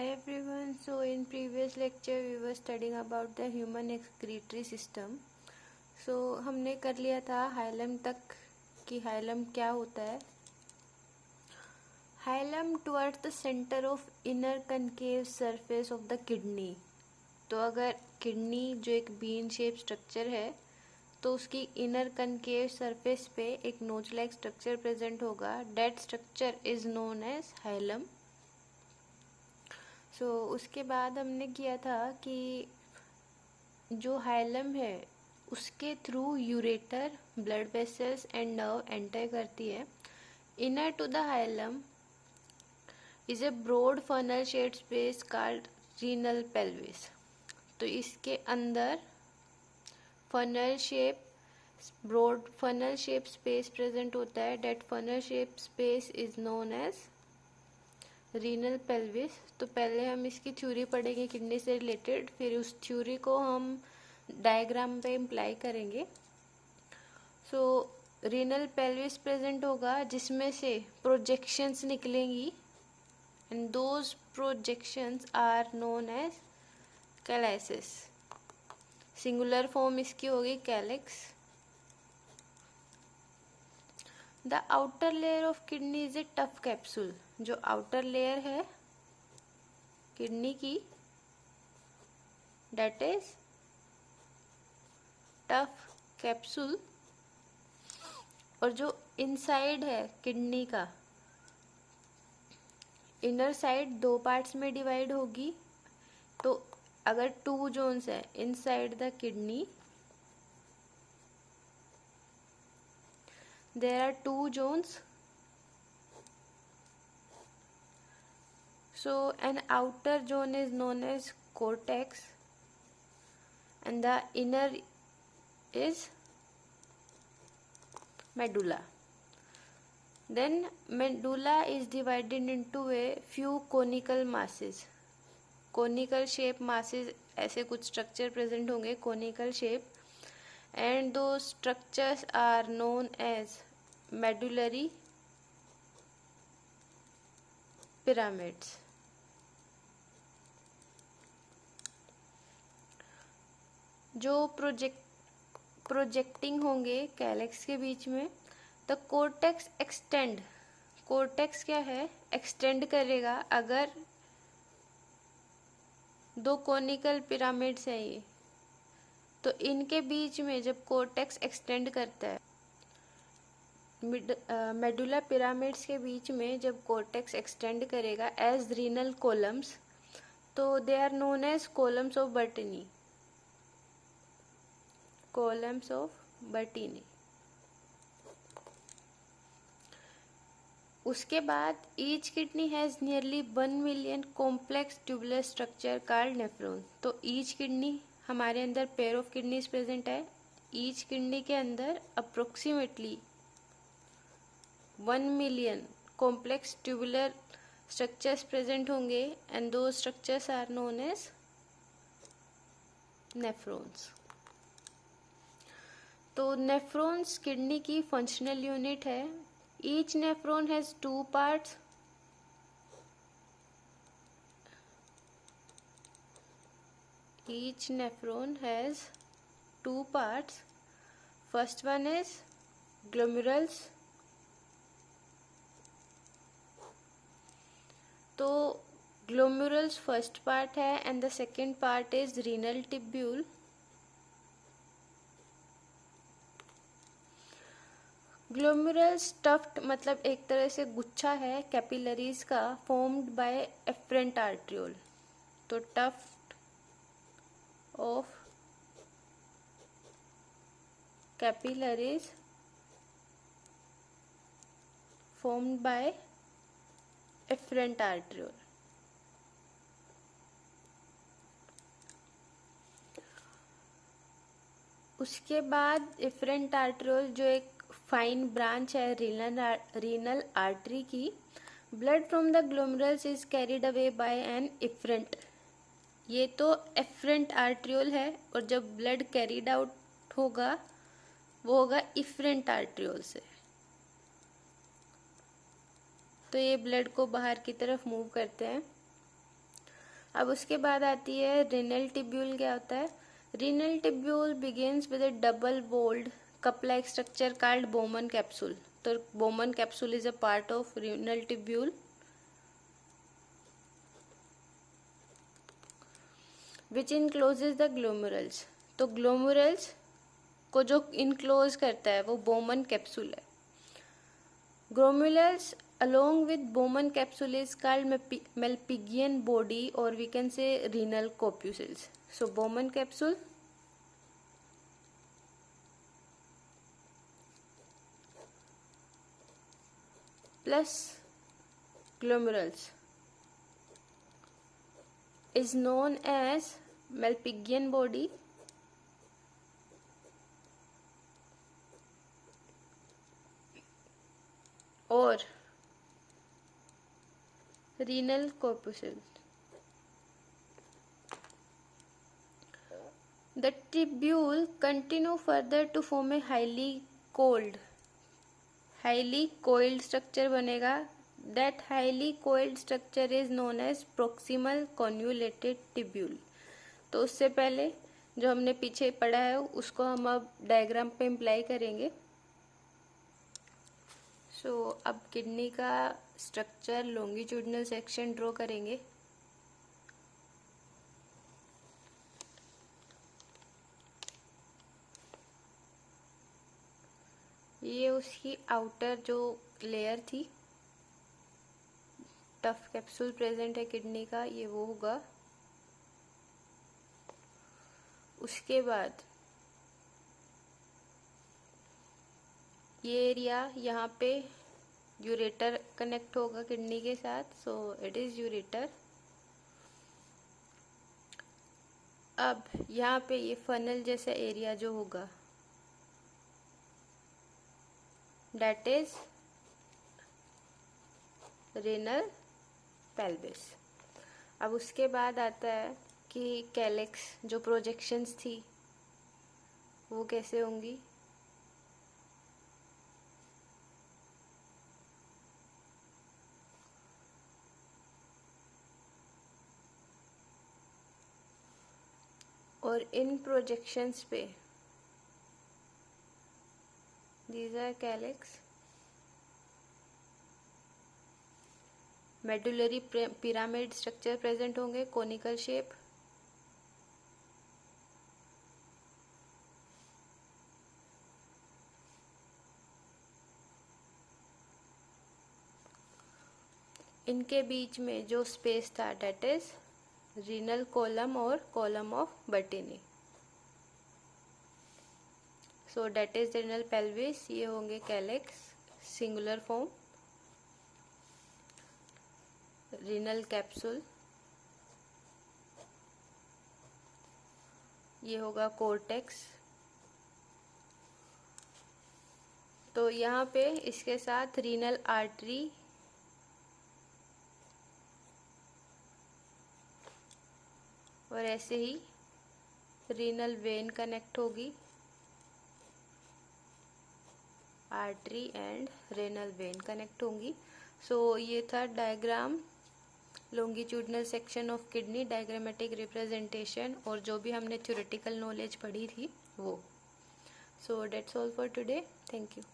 Hi everyone. So in previous lecture we were studying about the human excretory system. So हमने कर लिया था hilum तक कि हाइलम क्या होता है. Hilum towards the centre of inner concave surface of the kidney. तो अगर किडनी जो एक बीन शेप स्ट्रक्चर है तो उसकी इनर कनकेव सरफेस पे एक नोच लाइक स्ट्रक्चर प्रेजेंट होगा. That structure is known as hilum. उसके बाद हमने किया था कि जो हाइलम है उसके through ureter, blood vessels and nerve enter करती है. Inner to the hilum is a broad funnel shaped space called renal pelvis. तो इसके अंदर broad funnel shape space present होता है. That funnel shape space is known as renal pelvis. तो पहले हम इसकी थ्योरी पढ़ेंगे किडनी से रिलेटेड, फिर उस थ्योरी को हम डायग्राम पे इम्प्लाई करेंगे. रीनल पेल्विस प्रेजेंट होगा जिसमें से प्रोजेक्शंस निकलेंगी and those projections are known as calyces. Singular form इसकी होगी calyx. The outer layer of kidney is a tough capsule. जो आउटर लेयर है किडनी की डेट इज टफ कैप्सूल. और जो इनसाइड है किडनी का इनर साइड दो पार्ट्स में डिवाइड होगी. तो अगर टू जोन्स है inside the kidney, there are two zones. So an outer zone is known as cortex and the inner is medulla. Then medulla is divided into a few conical masses. Conical shape masses ऐसे कुछ structure present होंगे conical shape, and those structures are known as medullary pyramids. जो projecting होंगे calyx के बीच में. The cortex extend. Cortex क्या है? एक्सटेंड करेगा. अगर दो कोनिकल पिरामिड्स हैं ये, तो इनके बीच में जब कोर्टेक्स एक्सटेंड करता है, मेडुला पिरामिड्स के बीच में जब कोर्टेक्स एक्सटेंड करेगा एज रीनल कॉलम्स, तो they are known as columns of Bertini. Columns of Bertini. उसके बाद each kidney has nearly 1 million complex tubular structure called nephron. तो ईच किडनी, हमारे अंदर पेयर ऑफ किडनीज प्रेजेंट है. Each kidney के अंदर approximately 1 million complex tubular structures present होंगे and दो structures are known as nephrons. तो नेफ्रॉन्स किडनी की फंक्शनल यूनिट है. Each nephron has two parts. Each nephron has two parts. First one is glomerulus. तो glomerulus first part है and the second part is renal tubule. Glomerulus stuffed मतलब एक तरह से गुच्छा है कैपिलरीज का, formed by efferent arteriole. तो tuft of capillaries formed by efferent arteriole. उसके बाद efferent arteriole जो एक फाइन ब्रांच है रीनल आर्टरी की. Blood from the glomerulus is carried away by an efferent. ये तो एफरेंट आर्ट्रियोल है और जब ब्लड कैरीड आउट होगा वो होगा इफरेंट आर्ट्रियोल से. तो ये ब्लड को बाहर की तरफ मूव करते हैं. अब उसके बाद आती है रीनल टिब्यूल। क्या होता है? Renal tubule begins with a double walled cup like structure called Bowman capsule. तो Bowman capsule is a part of renal tubule which encloses the glomerulus. तो ग्लोमेरुल्स को जो इनक्लोज करता है वो बोमन कैप्सूल है। ग्लोमेरुल्स along with Bowman capsule is called Malpighian body, or we can say renal corpuscles. So Bowman capsule plus glomerulus is known as Malpighian body or renal corpuscles. The tubule continue further to form a highly coiled structure बनेगा. That highly coiled structure is known as proximal convoluted tubule. तो उससे पहले जो हमने पीछे पढ़ा है उसको हम अब डायग्राम पे इम्प्लाई करेंगे. अब किडनी का स्ट्रक्चर लॉन्गिट्यूडिनल सेक्शन ड्रॉ करेंगे. ये उसकी आउटर जो लेयर थी, टफ कैप्सूल प्रेजेंट है किडनी का, ये वो होगा. उसके बाद ये एरिया यहाँ पे यूरेटर कनेक्ट होगा किडनी के साथ. So it is ureter. अब यहाँ पे ये फनल जैसा एरिया जो होगा दैट इज रेनल पेल्विस. अब उसके बाद आता है कि कैलेक्स जो प्रोजेक्शंस थी वो कैसे होंगी. और इन प्रोजेक्शंस पे these are calyx. Medullary pyramid structure present होंगे, कोनिकल शेप. इनके बीच में जो स्पेस था डेट इज रीनल कॉलम और column of Bertini. So that is renal pelvis. ये होंगे calyx singular form. Renal capsule ये होगा कोर्टेक्स. तो यहाँ पे इसके साथ रीनल आर्टरी और ऐसे ही रीनल वेन कनेक्ट होगी. Artery and renal vein connect होंगी. सो ये था diagram longitudinal section of kidney, diagrammatic representation, और जो भी हमने थ्योरेटिकल नॉलेज पढ़ी थी वो. So that's all for today. Thank you.